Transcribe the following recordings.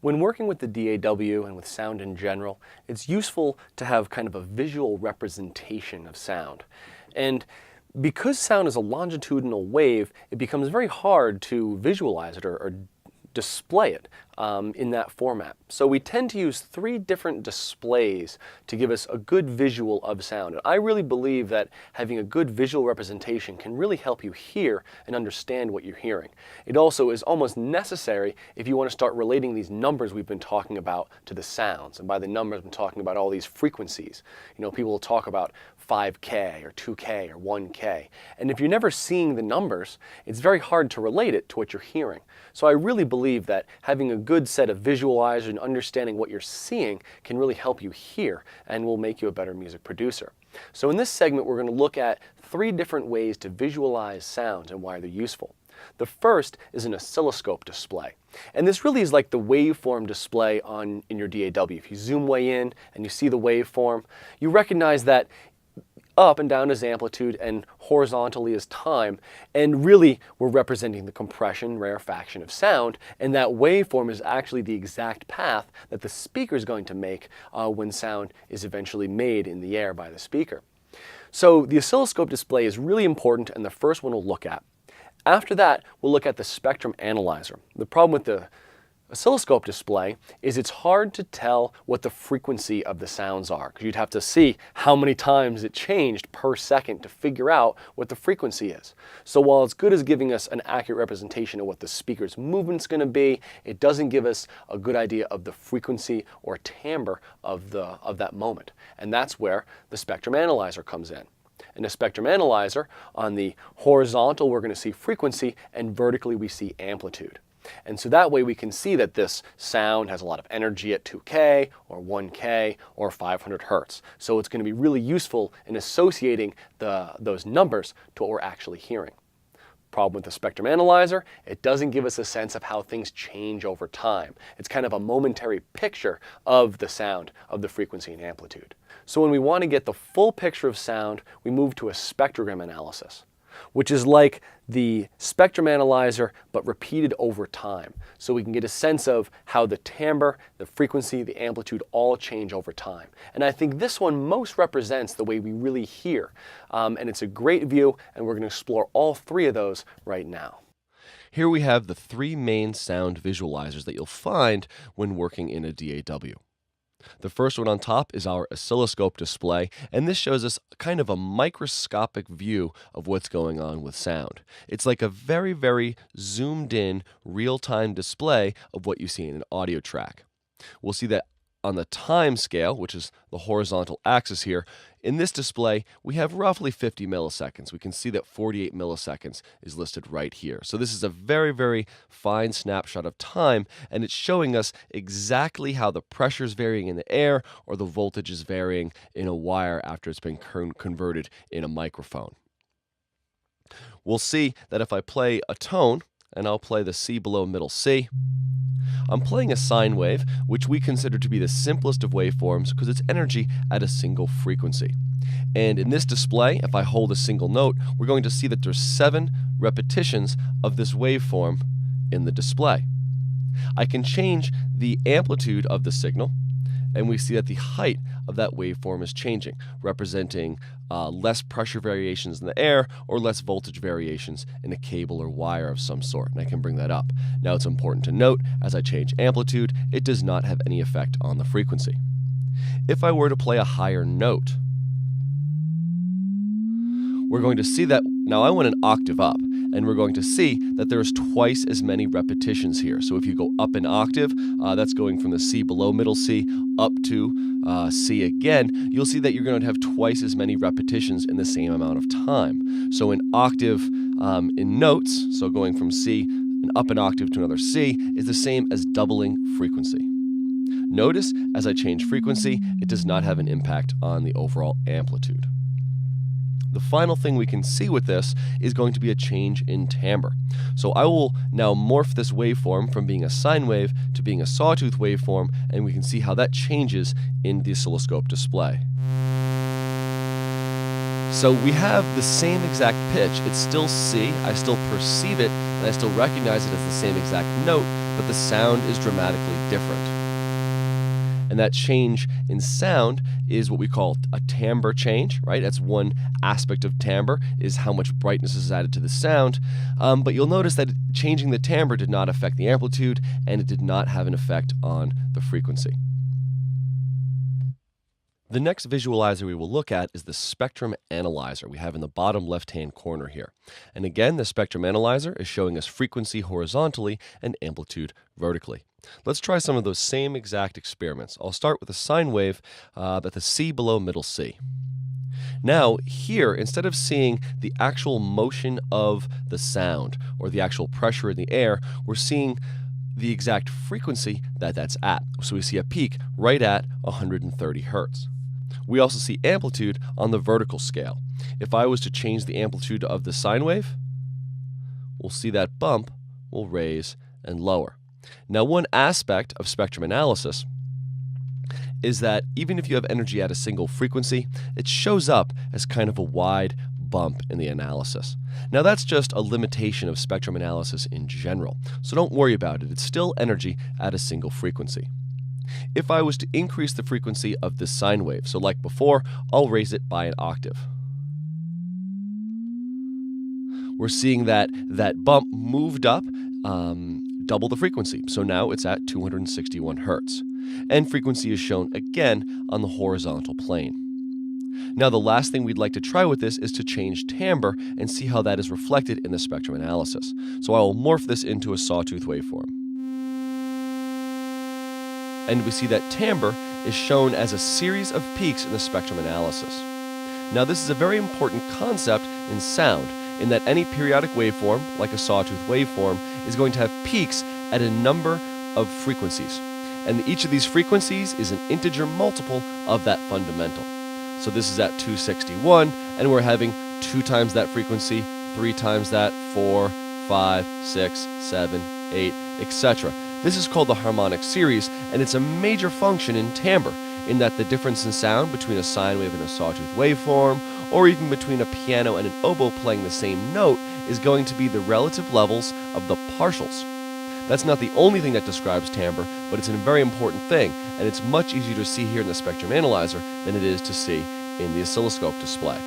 When working with the DAW and with sound in general, it's useful to have kind of a visual representation of sound. And because sound is a longitudinal wave, it becomes very hard to visualize it or display it in that format. So we tend to use 3 different displays to give us a good visual of sound. And I really believe that having a good visual representation can really help you hear and understand what you're hearing. It also is almost necessary if you want to start relating these numbers we've been talking about to the sounds. And by the numbers, I'm talking about all these frequencies. You know, people will talk about 5K or 2K or 1K. And if you're never seeing the numbers, it's very hard to relate it to what you're hearing. So I really believe that having a good set of visualizers and understanding what you're seeing can really help you hear and will make you a better music producer. So in this segment, we're going to look at 3 different ways to visualize sounds and why they're useful. The first is an oscilloscope display. And this really is like the waveform display in your DAW. If you zoom way in and you see the waveform, you recognize that up and down is amplitude and horizontally is time, and really we're representing the compression, rarefaction of sound, and that waveform is actually the exact path that the speaker is going to make when sound is eventually made in the air by the speaker. So the oscilloscope display is really important, and the first one we'll look at. After that, we'll look at the spectrum analyzer. The problem with the oscilloscope display is it's hard to tell what the frequency of the sounds are, because you'd have to see how many times it changed per second to figure out what the frequency is. So while it's good as giving us an accurate representation of what the speaker's movement's going to be, it doesn't give us a good idea of the frequency or timbre of that moment. And that's where the spectrum analyzer comes in. In a spectrum analyzer, on the horizontal we're going to see frequency, and vertically we see amplitude. And so that way we can see that this sound has a lot of energy at 2K or 1K or 500 Hertz. So it's going to be really useful in associating those numbers to what we're actually hearing. Problem with the spectrum analyzer, it doesn't give us a sense of how things change over time. It's kind of a momentary picture of the sound, of the frequency and amplitude. So when we want to get the full picture of sound, we move to a spectrogram analysis, which is like the spectrum analyzer but repeated over time. So we can get a sense of how the timbre, the frequency, the amplitude all change over time. And I think this one most represents the way we really hear. And it's a great view, and we're going to explore all 3 of those right now. Here we have the 3 main sound visualizers that you'll find when working in a DAW. The first one on top is our oscilloscope display, and this shows us kind of a microscopic view of what's going on with sound. It's like a very, very zoomed in, real-time display of what you see in an audio track. We'll see that on the time scale, which is the horizontal axis here, in this display, we have roughly 50 milliseconds. We can see that 48 milliseconds is listed right here. So this is a very, very fine snapshot of time, and it's showing us exactly how the pressure is varying in the air or the voltage is varying in a wire after it's been converted in a microphone. We'll see that if I play a tone, and I'll play the C below middle C, I'm playing a sine wave, which we consider to be the simplest of waveforms because it's energy at a single frequency. And in this display, if I hold a single note, we're going to see that there's 7 repetitions of this waveform in the display. I can change the amplitude of the signal, and we see that the height of that waveform is changing, representing less pressure variations in the air or less voltage variations in a cable or wire of some sort, and I can bring that up. Now it's important to note, as I change amplitude, it does not have any effect on the frequency. If I were to play a higher note, we're going to see that now I went an octave up, and we're going to see that there's twice as many repetitions here. So if you go up an octave, that's going from the C below middle C up to C again, you'll see that you're going to have twice as many repetitions in the same amount of time. So an octave in notes, so going from C and up an octave to another C, is the same as doubling frequency. Notice, as I change frequency, it does not have an impact on the overall amplitude. The final thing we can see with this is going to be a change in timbre. So I will now morph this waveform from being a sine wave to being a sawtooth waveform, and we can see how that changes in the oscilloscope display. So we have the same exact pitch. It's still C. I still perceive it, and I still recognize it as the same exact note, but the sound is dramatically different. And that change in sound is what we call a timbre change, right? That's one aspect of timbre, is how much brightness is added to the sound. But you'll notice that changing the timbre did not affect the amplitude, and it did not have an effect on the frequency. The next visualizer we will look at is the spectrum analyzer we have in the bottom left-hand corner here. And again, the spectrum analyzer is showing us frequency horizontally and amplitude vertically. Let's try some of those same exact experiments. I'll start with a sine wave at the C below middle C. Now, here, instead of seeing the actual motion of the sound or the actual pressure in the air, we're seeing the exact frequency that that's at. So we see a peak right at 130 hertz. We also see amplitude on the vertical scale. If I was to change the amplitude of the sine wave, we'll see that bump will raise and lower. Now, one aspect of spectrum analysis is that even if you have energy at a single frequency, it shows up as kind of a wide bump in the analysis. Now, that's just a limitation of spectrum analysis in general, so don't worry about it. It's still energy at a single frequency. If I was to increase the frequency of this sine wave, so like before, I'll raise it by an octave. We're seeing that bump moved up double the frequency, so now it's at 261 hertz. And frequency is shown again on the horizontal plane. Now, the last thing we'd like to try with this is to change timbre and see how that is reflected in the spectrum analysis. So I will morph this into a sawtooth waveform. And we see that timbre is shown as a series of peaks in the spectrum analysis. Now, this is a very important concept in sound, in that any periodic waveform, like a sawtooth waveform, is going to have peaks at a number of frequencies. And each of these frequencies is an integer multiple of that fundamental. So this is at 261, and we're having 2 times that frequency, 3 times that, 4, 5, 6, 7, 8, etc. This is called the harmonic series, and it's a major function in timbre, in that the difference in sound between a sine wave and a sawtooth waveform, or even between a piano and an oboe playing the same note, is going to be the relative levels of the partials. That's not the only thing that describes timbre, but it's a very important thing, and it's much easier to see here in the spectrum analyzer than it is to see in the oscilloscope display.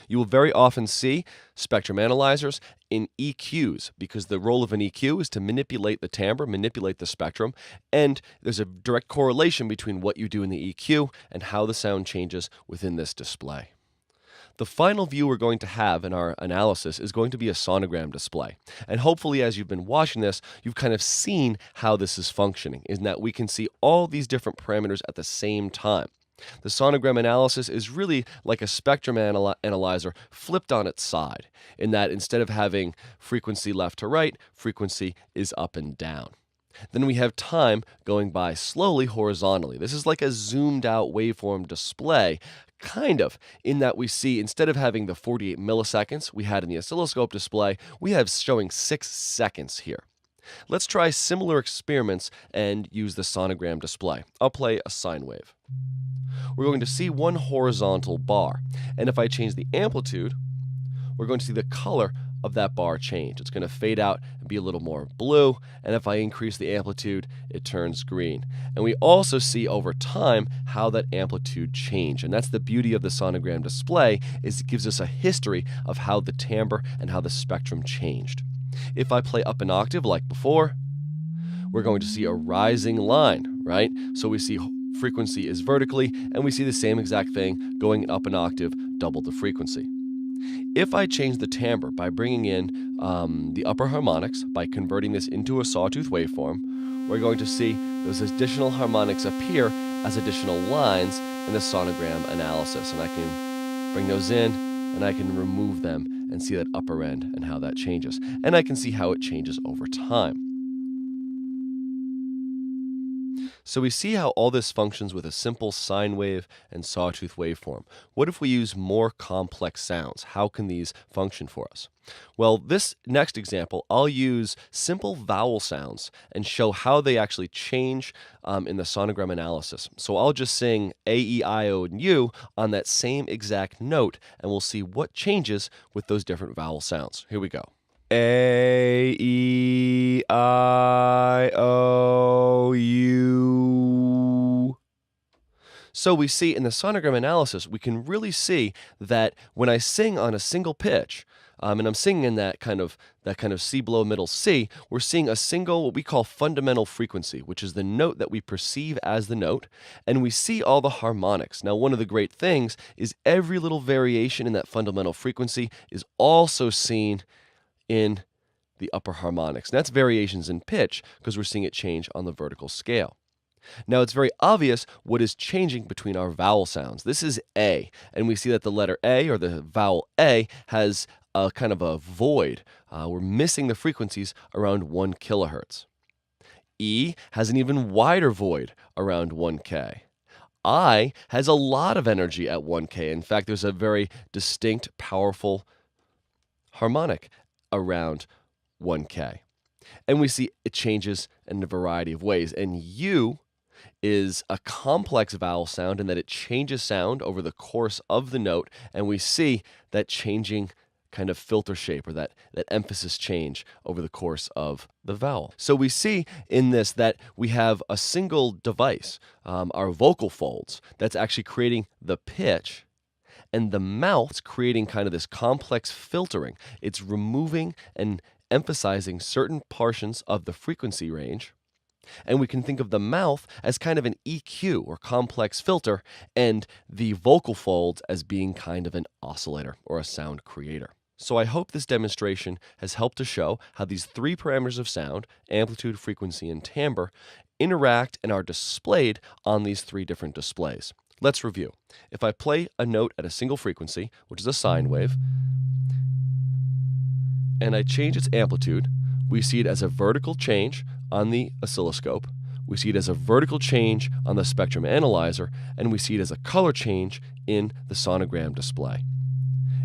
You will very often see spectrum analyzers in EQs, because the role of an EQ is to manipulate the timbre, manipulate the spectrum, and there's a direct correlation between what you do in the EQ and how the sound changes within this display. The final view we're going to have in our analysis is going to be a sonogram display. And hopefully, as you've been watching this, you've kind of seen how this is functioning, in that we can see all these different parameters at the same time. The sonogram analysis is really like a spectrum analyzer flipped on its side, in that instead of having frequency left to right, frequency is up and down. Then we have time going by slowly horizontally. This is like a zoomed out waveform display, kind of, in that we see, instead of having the 48 milliseconds we had in the oscilloscope display, we have showing 6 seconds here. Let's try similar experiments and use the sonogram display. I'll play a sine wave. We're going to see one horizontal bar, and if I change the amplitude, we're going to see the color of that bar change. It's going to fade out and be a little more blue, and if I increase the amplitude, it turns green. And we also see over time how that amplitude changed, and that's the beauty of the sonogram display, is it gives us a history of how the timbre and how the spectrum changed. If I play up an octave like before, we're going to see a rising line, right? So we see frequency is vertically, and we see the same exact thing going up an octave, double the frequency. If I change the timbre by bringing in the upper harmonics, by converting this into a sawtooth waveform, we're going to see those additional harmonics appear as additional lines in the sonogram analysis. And I can bring those in, and I can remove them and see that upper end and how that changes. And I can see how it changes over time. So we see how all this functions with a simple sine wave and sawtooth waveform. What if we use more complex sounds? How can these function for us? Well, this next example, I'll use simple vowel sounds and show how they actually change in the sonogram analysis. So I'll just sing A, E, I, O, and U on that same exact note, and we'll see what changes with those different vowel sounds. Here we go. A, E, I, O, U. So we see in the sonogram analysis, we can really see that when I sing on a single pitch, and I'm singing in that kind of C below middle C, we're seeing a single, what we call fundamental frequency, which is the note that we perceive as the note, and we see all the harmonics. Now, one of the great things is every little variation in that fundamental frequency is also seen in the upper harmonics. And that's variations in pitch because we're seeing it change on the vertical scale. Now, it's very obvious what is changing between our vowel sounds. This is A, and we see that the letter A, or the vowel A, has a kind of a void. We're missing the frequencies around 1 kilohertz. E has an even wider void around 1K. I has a lot of energy at 1K. In fact, there's a very distinct, powerful harmonic around 1K. And we see it changes in a variety of ways. And U is a complex vowel sound in that it changes sound over the course of the note, and we see that changing kind of filter shape, or that emphasis change over the course of the vowel. So we see in this that we have a single device, our vocal folds, that's actually creating the pitch, and the mouth's creating kind of this complex filtering. It's removing and emphasizing certain portions of the frequency range. And we can think of the mouth as kind of an EQ, or complex filter, and the vocal folds as being kind of an oscillator, or a sound creator. So I hope this demonstration has helped to show how these 3 parameters of sound, amplitude, frequency, and timbre, interact and are displayed on these 3 different displays. Let's review. If I play a note at a single frequency, which is a sine wave, and I change its amplitude, we see it as a vertical change on the oscilloscope, we see it as a vertical change on the spectrum analyzer, and we see it as a color change in the sonogram display.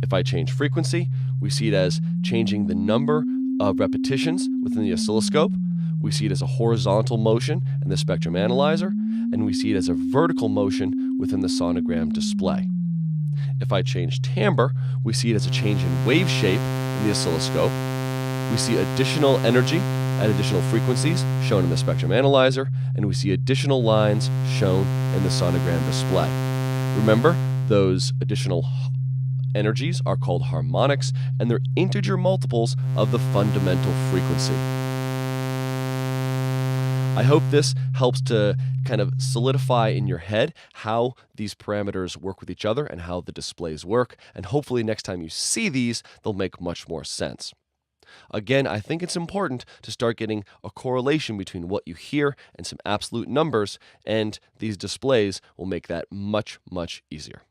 If I change frequency, we see it as changing the number of repetitions within the oscilloscope, we see it as a horizontal motion in the spectrum analyzer, and we see it as a vertical motion within the sonogram display. If I change timbre, we see it as a change in wave shape in the oscilloscope. We see additional energy at additional frequencies shown in the spectrum analyzer, and we see additional lines shown in the sonogram display. Remember, those additional energies are called harmonics, and they're integer multiples of the fundamental frequency. I hope this helps to kind of solidify in your head how these parameters work with each other and how the displays work, and hopefully next time you see these, they'll make much more sense. Again, I think it's important to start getting a correlation between what you hear and some absolute numbers, and these displays will make that much, much easier.